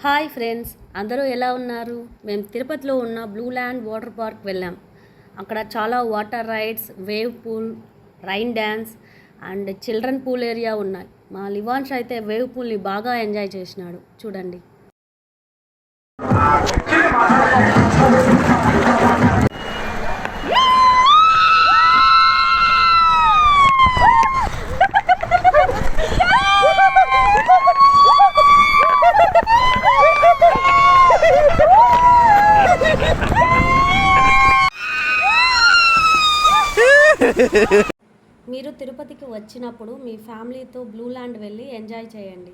Hi friends, అందరూ ఎలా ఉన్నారు? మేము తిరుపతిలో ఉన్న బ్లూ ల్యాండ్ వాటర్ పార్క్ వెళ్ళాం. అక్కడ చాలా water rides, wave pool, rain dance and children pool area ఉన్నాయి. మా లివాన్ష్ అయితే వేవ్ పూల్ని బాగా ఎంజాయ్ చేసినాడు. చూడండి. మీరు తిరుపతికి వచ్చినప్పుడు మీ ఫ్యామిలీతో బ్లూ ల్యాండ్ వెళ్ళి ఎంజాయ్ చేయండి.